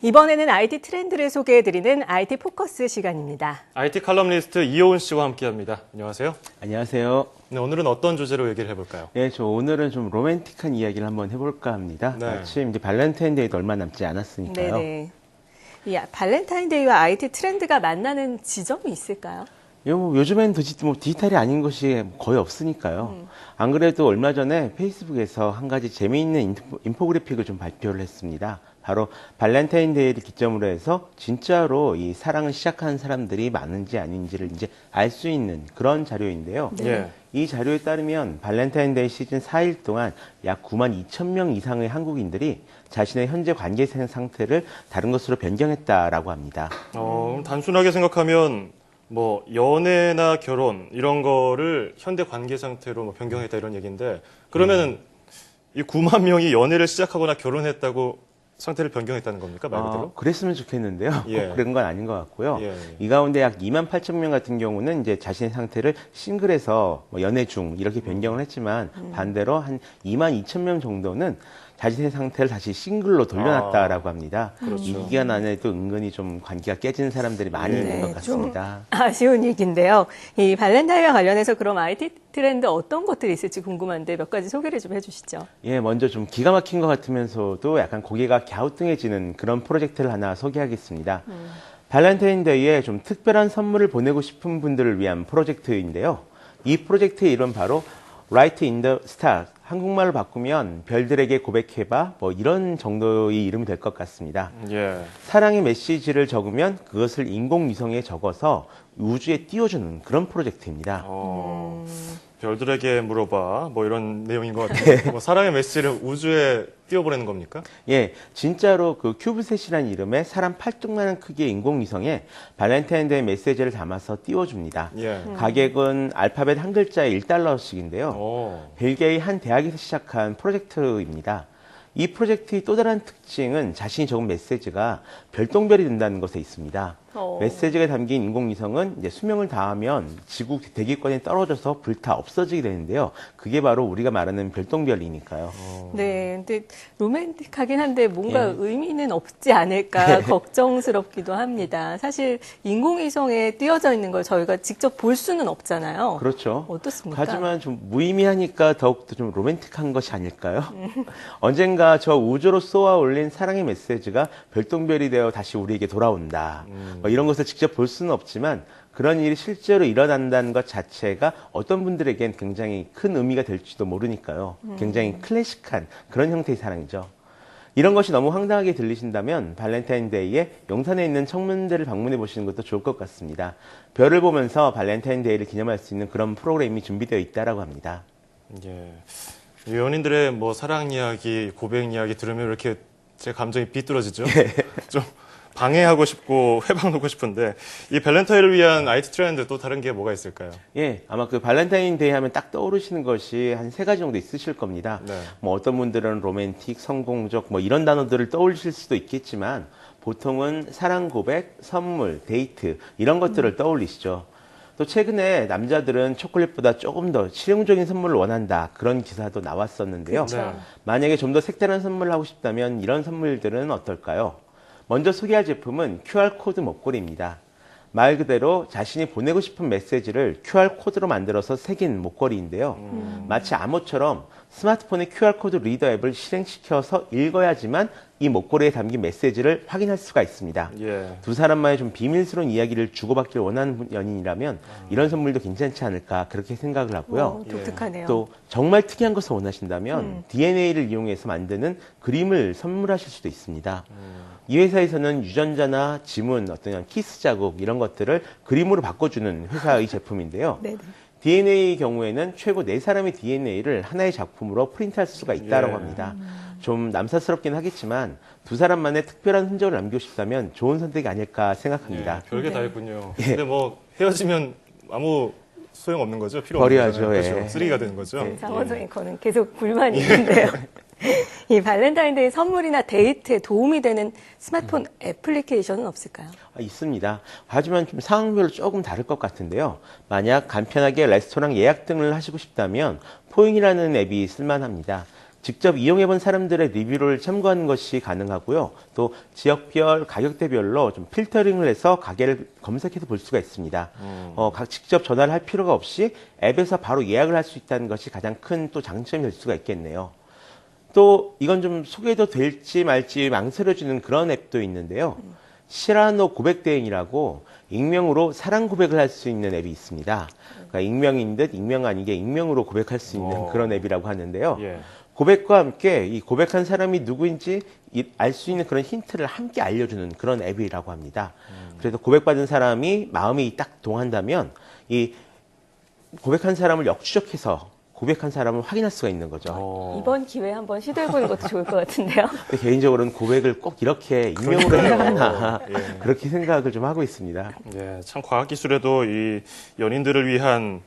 이번에는 IT 트렌드를 소개해드리는 IT 포커스 시간입니다. IT 칼럼니스트 이효은 씨와 함께합니다. 안녕하세요. 안녕하세요. 네, 오늘은 어떤 주제로 얘기를 해볼까요? 네, 저 오늘은 좀 로맨틱한 이야기를 한번 해볼까 합니다. 네. 마침 이제 발렌타인데이도 얼마 남지 않았으니까요. 네네. 이 발렌타인데이와 IT 트렌드가 만나는 지점이 있을까요? 요즘엔 디지털이 아닌 것이 거의 없으니까요. 안 그래도 얼마 전에 페이스북에서 한 가지 재미있는 인포그래픽을 좀 발표를 했습니다. 바로 발렌타인데이를 기점으로 해서 진짜로 이 사랑을 시작하는 사람들이 많은지 아닌지를 이제 알 수 있는 그런 자료인데요. 네. 이 자료에 따르면 발렌타인데이 시즌 4일 동안 약 9만 2천 명 이상의 한국인들이 자신의 현재 관계 상태를 다른 것으로 변경했다라고 합니다. 단순하게 생각하면 뭐 연애나 결혼 이런 거를 현대 관계 상태로 뭐 변경했다 이런 얘기인데 그러면은 이 9만 명이 연애를 시작하거나 결혼했다고 상태를 변경했다는 겁니까? 말 그대로? 그랬으면 좋겠는데요. 예. 꼭 그런 건 아닌 것 같고요. 예. 이 가운데 약 2만 8천 명 같은 경우는 이제 자신의 상태를 싱글에서 뭐 연애 중 이렇게 변경을 했지만 반대로 한 2만 2천 명 정도는 자신의 상태를 다시 싱글로 돌려놨다라고 합니다. 그렇죠. 이 기간 안에도 은근히 좀 관계가 깨지는 사람들이 많이 있는 것 같습니다. 좀 아쉬운 얘기인데요. 이 발렌타인과 관련해서 그럼 IT 트렌드 어떤 것들이 있을지 궁금한데 몇 가지 소개를 좀 해주시죠. 예, 먼저 좀 기가 막힌 것 같으면서도 약간 고개가 갸우뚱해지는 그런 프로젝트를 하나 소개하겠습니다. 발렌타인데이에 좀 특별한 선물을 보내고 싶은 분들을 위한 프로젝트인데요. 이 프로젝트의 이름 바로 Write in the Stars. 한국말로 바꾸면 별들에게 고백해봐 뭐 이런 정도의 이름이 될 것 같습니다. 예. 사랑의 메시지를 적으면 그것을 인공위성에 적어서 우주에 띄워주는 그런 프로젝트입니다. 별들에게 물어봐 뭐 이런 내용인 것 같아요. 뭐 사랑의 메시지를 우주에 띄워보내는 겁니까? 예, 진짜로 그 큐브셋이라는 이름의 사람 팔뚝만한 크기의 인공위성에 발렌타인데이 메시지를 담아서 띄워줍니다. 예. 가격은 알파벳 한 글자에 $1씩인데요. 오. 벨기에의 한 대학에서 시작한 프로젝트입니다. 이 프로젝트의 또 다른 특징은 자신이 적은 메시지가 별똥별이 된다는 것에 있습니다. 메시지가 담긴 인공위성은 이제 수명을 다하면 지구 대기권에 떨어져서 불타 없어지게 되는데요. 그게 바로 우리가 말하는 별똥별이니까요. 네, 근데 로맨틱하긴 한데 뭔가 의미는 없지 않을까 걱정스럽기도 합니다. 사실 인공위성에 띄워져 있는 걸 저희가 직접 볼 수는 없잖아요. 그렇죠. 어떻습니까? 하지만 좀 무의미하니까 더욱더 좀 로맨틱한 것이 아닐까요? 언젠가 저 우주로 쏘아 올린 사랑의 메시지가 별똥별이 되어 다시 우리에게 돌아온다. 뭐 이런 것을 직접 볼 수는 없지만 그런 일이 실제로 일어난다는 것 자체가 어떤 분들에겐 굉장히 큰 의미가 될지도 모르니까요. 굉장히 클래식한 그런 형태의 사랑이죠. 이런 것이 너무 황당하게 들리신다면 발렌타인데이에 용산에 있는 청문대를 방문해 보시는 것도 좋을 것 같습니다. 별을 보면서 발렌타인데이를 기념할 수 있는 그런 프로그램이 준비되어 있다고 합니다. 예. 연인들의 뭐 사랑 이야기, 고백 이야기 들으면 이렇게 제 감정이 비뚤어지죠. 좀 방해하고 싶고 회방 놓고 싶은데 이 발렌타인을 위한 IT 트렌드 또 다른 게 뭐가 있을까요? 예, 아마 그 발렌타인데이 하면 딱 떠오르시는 것이 한 3가지 정도 있으실 겁니다. 네. 뭐 어떤 분들은 로맨틱, 성공적 뭐 이런 단어들을 떠올리실 수도 있겠지만 보통은 사랑 고백, 선물, 데이트 이런 것들을 떠올리시죠. 또 최근에 남자들은 초콜릿보다 조금 더 실용적인 선물을 원한다. 그런 기사도 나왔었는데요. 그렇죠. 만약에 좀 더 색다른 선물을 하고 싶다면 이런 선물들은 어떨까요? 먼저 소개할 제품은 QR코드 목걸이입니다. 말 그대로 자신이 보내고 싶은 메시지를 QR코드로 만들어서 새긴 목걸이인데요. 마치 암호처럼 스마트폰의 QR코드 리더 앱을 실행시켜서 읽어야지만 이 목걸이에 담긴 메시지를 확인할 수가 있습니다. 예. 두 사람만의 좀 비밀스러운 이야기를 주고받기를 원하는 연인이라면 이런 선물도 괜찮지 않을까 그렇게 생각을 하고요. 독특하네요. 또 정말 특이한 것을 원하신다면 DNA를 이용해서 만드는 그림을 선물하실 수도 있습니다. 이 회사에서는 유전자나 지문, 어떤 키스 자국 이런 것들을 그림으로 바꿔주는 회사의 제품인데요. 네네. DNA 경우에는 최고 4사람의 DNA를 하나의 작품으로 프린트할 수가 있다고 합니다. 좀 남사스럽긴 하겠지만 두 사람만의 특별한 흔적을 남기고 싶다면 좋은 선택이 아닐까 생각합니다. 예, 별게 다 있군요. 근데 뭐 헤어지면 아무 소용 없는 거죠? 필요 없는 버려야죠. 거잖아요. 예. 그렇죠. 쓰레기가 되는 거죠. 장원석 앵커는 계속 불만이 있는데요. 이 발렌타인데이 선물이나 데이트에 도움이 되는 스마트폰 애플리케이션은 없을까요? 있습니다. 하지만 좀 상황별로 조금 다를 것 같은데요. 만약 간편하게 레스토랑 예약 등을 하시고 싶다면 포인이라는 앱이 쓸만합니다. 직접 이용해본 사람들의 리뷰를 참고하는 것이 가능하고요. 또 지역별, 가격대별로 좀 필터링을 해서 가게를 검색해서 볼 수가 있습니다. 직접 전화를 할 필요가 없이 앱에서 바로 예약을 할 수 있다는 것이 가장 큰 또 장점이 될 수가 있겠네요. 또 이건 좀 소개도 될지 말지 망설여지는 그런 앱도 있는데요. 시라노 고백 대행이라고 익명으로 사랑 고백을 할 수 있는 앱이 있습니다. 그러니까 익명인 듯 익명 아니게 익명으로 고백할 수 있는 그런 앱이라고 하는데요. 예. 고백과 함께 이 고백한 사람이 누구인지 알 수 있는 그런 힌트를 함께 알려주는 그런 앱이라고 합니다. 그래서 고백받은 사람이 마음이 딱 동한다면 이 고백한 사람을 역추적해서 고백한 사람을 확인할 수가 있는 거죠. 이번 기회에 한번 시도해보는 것도 좋을 것 같은데요. 근데 개인적으로는 고백을 꼭 이렇게 익명으로 해야 하나 예. 그렇게 생각을 좀 하고 있습니다. 예, 참 과학기술에도 이 연인들을 위한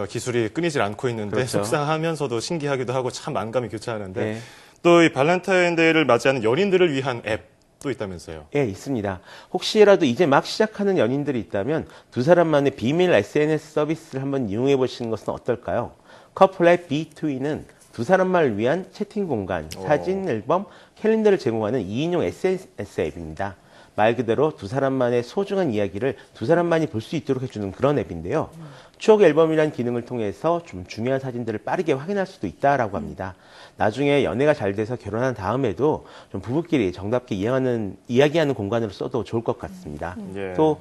기술이 끊이질 않고 있는데 그렇죠. 속상하면서도 신기하기도 하고 참 만감이 교차하는데 네. 또 이 발렌타인데이를 맞이하는 연인들을 위한 앱도 있다면서요. 예, 있습니다. 혹시라도 이제 막 시작하는 연인들이 있다면 두 사람만의 비밀 SNS 서비스를 한번 이용해 보시는 것은 어떨까요? 커플의 B2E는 두 사람만을 위한 채팅 공간, 사진 앨범, 캘린더를 제공하는 2인용 SNS 앱입니다. 말 그대로 두 사람만의 소중한 이야기를 두 사람만이 볼 수 있도록 해주는 그런 앱인데요. 추억 앨범이라는 기능을 통해서 좀 중요한 사진들을 빠르게 확인할 수도 있다라고 합니다. 나중에 연애가 잘 돼서 결혼한 다음에도 좀 부부끼리 정답게 이야기하는 공간으로 써도 좋을 것 같습니다. 예. 또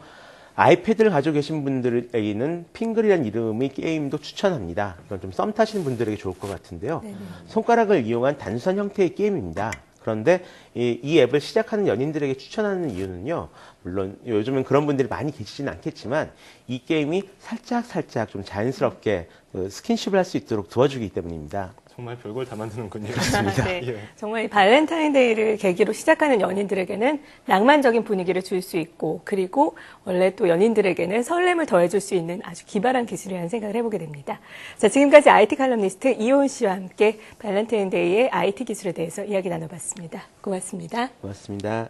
아이패드를 가지고 계신 분들에게는 핑글이라는 이름의 게임도 추천합니다. 이건 좀 썸 타시는 분들에게 좋을 것 같은데요. 손가락을 이용한 단순한 형태의 게임입니다. 그런데 이 앱을 시작하는 연인들에게 추천하는 이유는요. 물론 요즘은 그런 분들이 많이 계시지는 않겠지만 이 게임이 살짝 좀 자연스럽게 스킨십을 할 수 있도록 도와주기 때문입니다. 정말 별걸 다 만드는군요. 네. 예. 정말 이 발렌타인데이를 계기로 시작하는 연인들에게는 낭만적인 분위기를 줄 수 있고, 그리고 원래 또 연인들에게는 설렘을 더해줄 수 있는 아주 기발한 기술이라는 생각을 해보게 됩니다. 자, 지금까지 IT 칼럼니스트 이호은 씨와 함께 발렌타인데이의 IT 기술에 대해서 이야기 나눠봤습니다. 고맙습니다. 고맙습니다.